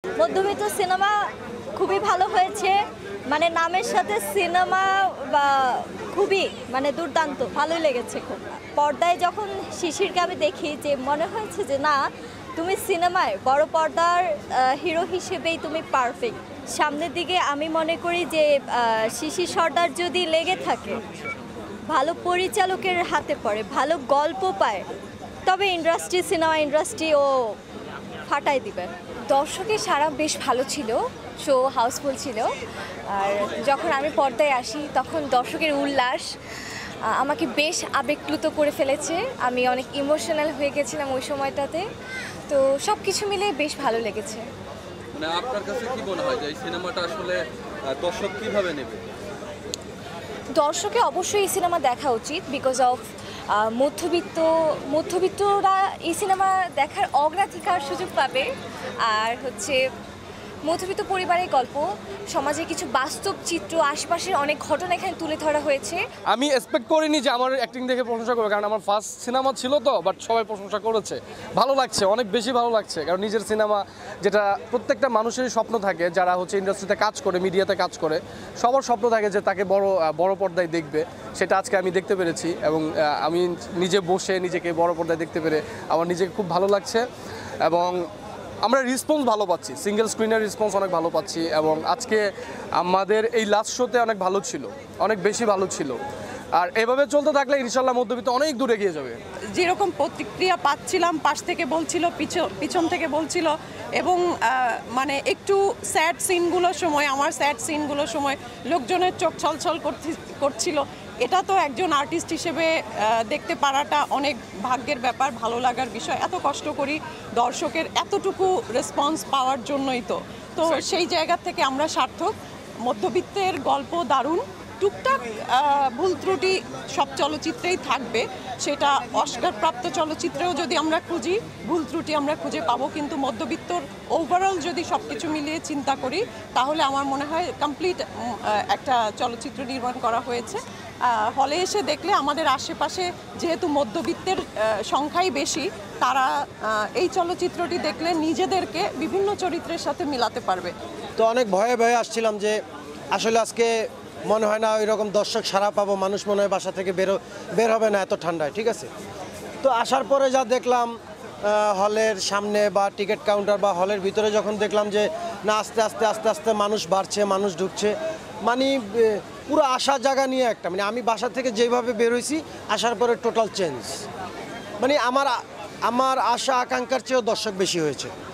মধ্যবিত্ত সিনেমা খুবই ভালো হয়েছে, মানে নামের সাথে সিনেমা বা খুবই মানে দুর্দান্ত, ভালোই লেগেছে খুব। পর্দায় যখন শিশিরকে আমি দেখি যে মনে হয়েছে যে না, তুমি সিনেমায় বড় পর্দার হিরো হিসেবেই তুমি পারফেক্ট। সামনের দিকে আমি মনে করি যে শিশির সর্দার যদি লেগে থাকে, ভালো পরিচালকের হাতে পড়ে, ভালো গল্প পায়, তবে সিনেমা ইন্ডাস্ট্রি ও ফাটাই দিবে। দর্শকের সাড়া বেশ ভালো ছিল, শো হাউসফুল ছিল। আর যখন আমি পর্দায় আসি তখন দর্শকের উল্লাস আমাকে বেশ আবেগপ্লুত করে ফেলেছে। আমি অনেক ইমোশনাল হয়ে গেছিলাম ওই সময়টাতে। তো সব কিছু মিলে বেশ ভালো লেগেছে। মানে আপনার কাছে কি মনে হয় যে এই সিনেমাটা আসলে দর্শক কিভাবে নেবে? দর্শকে অবশ্যই এই সিনেমা দেখা উচিত, বিকজ অফ মধ্যবিত্তরা এই সিনেমা দেখার অগ্রাধিকার সুযোগ পাবে। আর হচ্ছে মধ্যবিত্ত পরিবারের গল্প, সমাজে কিছু বাস্তব চিত্র, আশপাশের অনেক ঘটনা এখানে তুলে ধরা হয়েছে। আমি এক্সপেক্ট করিনি যে আমার অ্যাক্টিং দেখে প্রশংসা করবে, কারণ আমার ফার্স্ট সিনেমা ছিল তো, বাট সবাই প্রশংসা করেছে। ভালো লাগছে, অনেক বেশি ভালো লাগছে, কারণ নিজের সিনেমা, যেটা প্রত্যেকটা মানুষেরই স্বপ্ন থাকে, যারা হচ্ছে ইন্ডাস্ট্রিতে কাজ করে, মিডিয়াতে কাজ করে, সবার স্বপ্ন থাকে যে তাকে বড় পর্দায় দেখবে। সেটা আজকে আমি দেখতে পেরেছি, এবং আমি নিজে বসে নিজেকে বড় পর্দায় দেখতে পেরে আমার নিজেকে খুব ভালো লাগছে। এবং আমরা রেসপন্স ভালো পাচ্ছি, সিঙ্গেল স্ক্রিনের রেসপন্স অনেক ভালো পাচ্ছি। এবং আজকে আমাদের এই লাস্ট শোতে অনেক ভালো ছিল, অনেক বেশি ভালো ছিল। আর এভাবে চলতে থাকলে ইনশাল্লাহ মধ্যবিত্ত অনেক দূরে এগিয়ে যাবে। যেরকম প্রতিক্রিয়া পাচ্ছিলাম, পাশ থেকে বলছিল, পিছন থেকে বলছিল, এবং মানে একটু স্যাড সিনগুলোর সময়, আমার স্যাড সিনগুলোর সময় লোকজনের চোখ ছলছল করছিল। এটা তো একজন আর্টিস্ট হিসেবে দেখতে পারাটা অনেক ভাগ্যের ব্যাপার, ভালো লাগার বিষয়। এত কষ্ট করি দর্শকের এতটুকু রেসপন্স পাওয়ার জন্যই তো সেই জায়গা থেকে আমরা সার্থক। মধ্যবিত্তের গল্প দারুণ, টুকটাক ভুল ত্রুটি সব চলচ্চিত্রেই থাকবে, সেটা অস্কারপ্রাপ্ত চলচ্চিত্রেও যদি আমরা খুঁজি ভুল ত্রুটি আমরা খুঁজে পাবো, কিন্তু মধ্যবিত্তর ওভারঅল যদি সব কিছু মিলিয়ে চিন্তা করি তাহলে আমার মনে হয় কমপ্লিট একটা চলচ্চিত্র নির্মাণ করা হয়েছে। হলে এসে দেখলে আমাদের আশেপাশে যেহেতু মধ্যবিত্তের সংখ্যাই বেশি, তারা এই চলচ্চিত্রটি দেখলে নিজেদেরকে বিভিন্ন চরিত্রের সাথে মিলাতে পারবে। তো অনেক ভয়ে ভয়ে আসছিলাম যে আসলে আজকে মনে হয় না ওই রকম দর্শক সাড়া পাবো, মানুষ মনে হয় বাসা থেকে বের হবে না এত ঠান্ডায়, ঠিক আছে। তো আসার পরে যা দেখলাম হলের সামনে বা টিকিট কাউন্টার বা হলের ভিতরে যখন দেখলাম যে না, আস্তে আস্তে আস্তে আস্তে মানুষ বাড়ছে, মানুষ ঢুকছে, মানে পুরো আশা জায়গা নিয়ে একটা, মানে আমি বাসা থেকে যেভাবে বের হয়েছি আসার পরে টোটাল চেঞ্জ। মানে আমার আশা আকাঙ্ক্ষার চেয়েও দর্শক বেশি হয়েছে।